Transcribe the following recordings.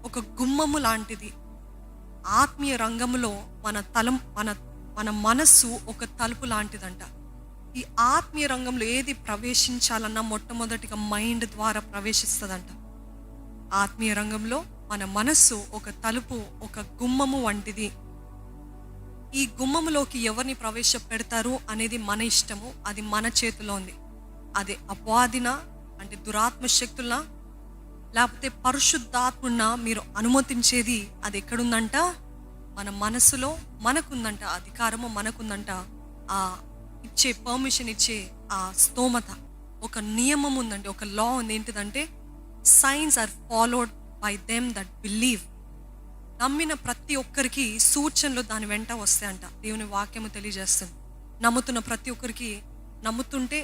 ఒక గుమ్మము లాంటిది. ఆత్మీయ రంగంలో మన మనస్సు ఒక తలుపు లాంటిదంట. ఈ ఆత్మీయ రంగంలో ఏది ప్రవేశించాలన్నా మొట్టమొదటిగా మైండ్ ద్వారా ప్రవేశిస్తుందంట. ఆత్మీయ రంగంలో మన మనస్సు ఒక తలుపు, ఒక గుమ్మము వంటిది. ఈ గుమ్మములోకి ఎవరిని ప్రవేశపెడతారు అనేది మన ఇష్టము, అది మన చేతిలో ఉంది. అది అపవాదిన అంటే దురాత్మ శక్తులనా, లేకపోతే పరిశుద్ధాత్మన మీరు అనుమతించేది అది ఎక్కడుందంట? మన మనసులో మనకుందంట. అధికారము మనకుందంట. ఆ ఇచ్చే పర్మిషన్ ఇచ్చే ఆ స్తోమత, ఒక నియమం ఉందండి, ఒక లా ఉంది. ఏంటిదంటే science are followed by them that believe. నమ్మిన ప్రతి ఒక్కరికి సూచనలు దాని వెంట వస్తాయంట. దేవుని వాక్యము తెలియజేస్తుంది. నమ్ముతున్న ప్రతి ఒక్కరికి, నమ్ముతుంటే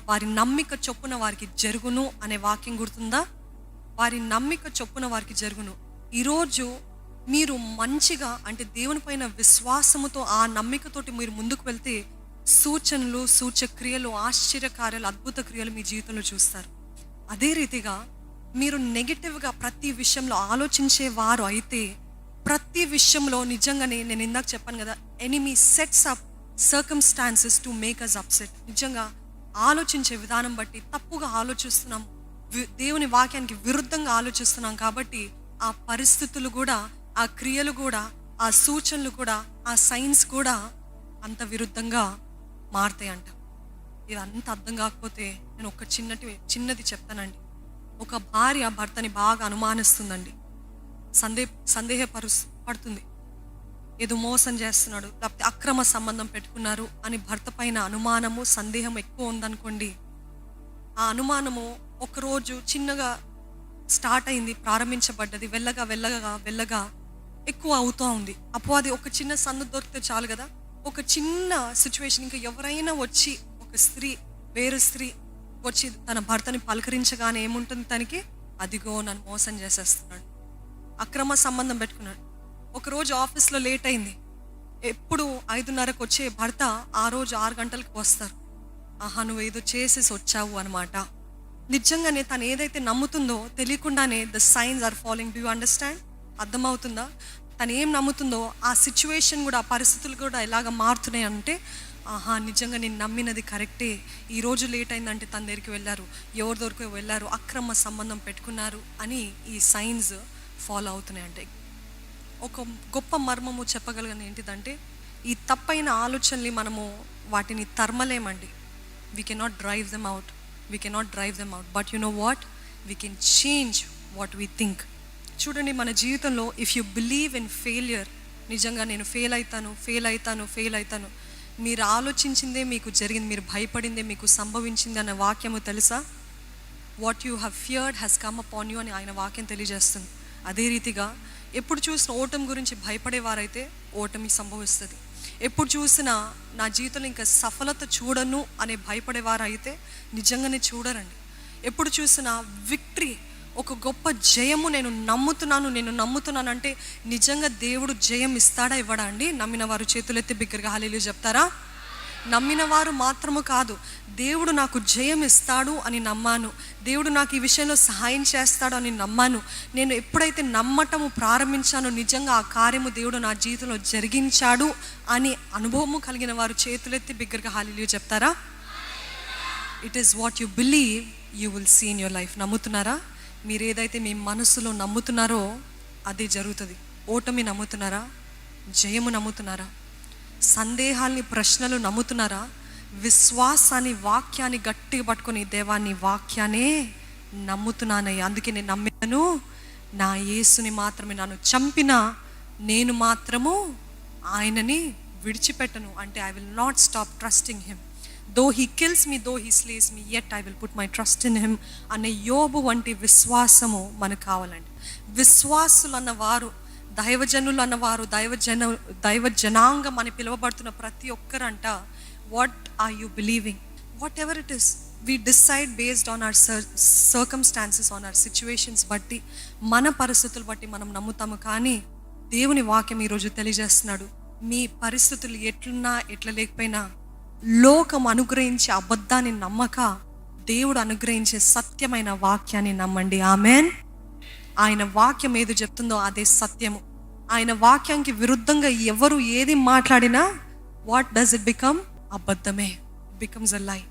వారి నమ్మిక చొప్పున వారికి జరుగును అనే వాక్యం గుర్తుందా? వారి నమ్మిక చొప్పున వారికి జరుగును. ఈరోజు మీరు మంచిగా అంటే దేవుని పైన విశ్వాసముతో ఆ నమ్మికతోటి మీరు ముందుకు వెళ్తే సూచనలు, సూచక్రియలు, ఆశ్చర్యకార్యాలు, అద్భుత క్రియలు మీ జీవితంలో చూస్తారు. అదే రీతిగా మీరు నెగిటివ్గా ప్రతి విషయంలో ఆలోచించే వారు అయితే ప్రతి విషయంలో నిజంగానే నేను ఇందాక చెప్పాను కదా, enemy sets up circumstances to make us upset. నిజంగా ఆలోచించే విధానం బట్టి తప్పుగా ఆలోచిస్తున్నాం, దేవుని వాక్యానికి విరుద్ధంగా ఆలోచిస్తున్నాం. కాబట్టి ఆ పరిస్థితులు కూడా, ఆ క్రియలు కూడా, ఆ సూచనలు కూడా, ఆ సైన్స్ కూడా అంత విరుద్ధంగా మారుతాయంట. ఇదంతా అర్థం కాకపోతే నేను ఒక చిన్నది చెప్తానండి. ఒక భార్య భర్తని బాగా అనుమానిస్తుందండి, పడుతుంది. ఏదో మోసం చేస్తున్నాడు, లేకపోతే అక్రమ సంబంధం పెట్టుకున్నారు అని భర్త పైన అనుమానము, సందేహం ఎక్కువ ఉందనుకోండి. ఆ అనుమానము ఒకరోజు చిన్నగా స్టార్ట్ అయింది, ప్రారంభించబడ్డది. వెళ్ళగా ఎక్కువ అవుతూ ఉంది. అపవాది ఒక చిన్న సందు దొరికితే చాలు కదా, ఒక చిన్న సిచ్యువేషన్, ఇంకా ఎవరైనా వచ్చి వేరే స్త్రీ వచ్చి తన భర్తని పలకరించగానే ఏముంటుంది తనకి? అదిగో నన్ను మోసం చేసేస్తున్నాడు, అక్రమ సంబంధం పెట్టుకున్నాడు. ఒకరోజు ఆఫీస్లో లేట్ అయింది. ఎప్పుడు 5:30కు వచ్చే భర్త ఆ రోజు 6 గంటలకు వస్తారు. ఆహా, నువ్వు ఏదో చేసేసి వచ్చావు అనమాట. నిజంగానే తను ఏదైతే నమ్ముతుందో తెలియకుండానే the science are following. Do you understand? అర్థమవుతుందా? తను ఏం నమ్ముతుందో ఆ సిచ్యువేషన్ కూడా, ఆ పరిస్థితులు కూడా ఎలాగ మారుతున్నాయి అంటే, ఆహా నిజంగా నేను నమ్మినది కరెక్టే. ఈరోజు లేట్ అయిందంటే తన దగ్గరికి వెళ్ళారు, ఎవరి దగ్గరికి వెళ్ళారు, అక్రమ సంబంధం పెట్టుకున్నారు అని ఈ సైన్స్ ఫాలో అవుతున్నాయి. అంటే ఒక గొప్ప మర్మము చెప్పగలిగిన ఏంటిదంటే, ఈ తప్పైన ఆలోచనలు మనము వాటిని తరమలేమండి. We cannot drive them out, but you know what, we can change what we think. చూడండి, మన జీవితంలో if you believe in failure, నిజంగా నేను ఫెయిల్ అవుతాను, మీరు ఆలోచించిందే మీకు జరిగింది, మీరు భయపడిందే మీకు సంభవించింది అన్న వాక్యము తెలుసా? What you have feared has come upon you అని ఆయన వాక్యం తెలియజేస్తుంది. అదే రీతిగా ఎప్పుడు చూసిన ఓటమి గురించి భయపడేవారైతే ఓటమి సంభవిస్తుంది. ఎప్పుడు చూసినా నా జీవితంలో ఇంకా సఫలత చూడను అనే భయపడేవారైతే నిజంగానే చూడరండి. ఎప్పుడు చూసినా విక్టరీ, ఒక గొప్ప జయము నేను నమ్ముతున్నాను అంటే నిజంగా దేవుడు జయం ఇస్తాడా ఇవ్వడా అండి? నమ్మిన వారు చేతులెత్తి బిగ్గరగా హల్లెలూయా చెప్తారా? నమ్మిన వారు మాత్రము కాదు, దేవుడు నాకు జయం ఇస్తాడు అని నమ్మాను, దేవుడు నాకు ఈ విషయంలో సహాయం చేస్తాడు అని నమ్మాను. నేను ఎప్పుడైతే నమ్మటము ప్రారంభించానో నిజంగా ఆ కార్యము దేవుడు నా జీవితంలో జరిగించాడు అని అనుభవము కలిగిన వారు చేతులెత్తి బిగ్గరగా హల్లెలూయా చెప్తారా? It is what you believe you will see in your life. నమ్ముతున్నారా? మీరు ఏదైతే మీ మనసులో నమ్ముతున్నారో అదే జరుగుతుంది. ఓటమి నమ్ముతున్నారా? జయము నమ్ముతున్నారా? సందేహాల్ని, ప్రశ్నలు నమ్ముతున్నారా? విశ్వాసాన్ని, వాక్యాన్ని గట్టిగా పట్టుకొని, దేవాన్ని వాక్యాన్నే నమ్ముతున్నానయ్యా, అందుకే నేను నమ్మాను, నా యేసుని మాత్రమే, నన్ను చంపినా నేను మాత్రము ఆయనని విడిచిపెట్టను అంటే I will not stop trusting him. Though he kills me, though he స్లేస్ me, yet I will put my trust in him అనే యోబు వంటి విశ్వాసము మనకు కావాలండి. విశ్వాసులు అన్నవారు, దైవజనులు అన్నవారు, దైవ జనాంగం అని పిలువబడుతున్న ప్రతి ఒక్కరంట, what are you believing? Whatever it is, we decide based on our circumstances, on our situations బట్టి, మన పరిస్థితులు బట్టి మనం నమ్ముతాము. కానీ దేవుని వాక్యం ఈరోజు తెలియజేస్తున్నాడు, మీ పరిస్థితులు ఎట్లున్నా ఎట్లా లేకపోయినా లోకం అనుగ్రహించే అబద్ధాన్ని నమ్మక దేవుడు అనుగ్రహించే సత్యమైన వాక్యాన్ని నమ్మండి. ఆమెన్. ఆయన వాక్యం ఏది చెప్తుందో అదే సత్యము. ఆయన వాక్యానికి విరుద్ధంగా ఎవరు ఏది మాట్లాడినా వాట్ డస్ ఇట్ బికమ్? అబద్ధమే. ఇట్ బికమ్స్ అ లై.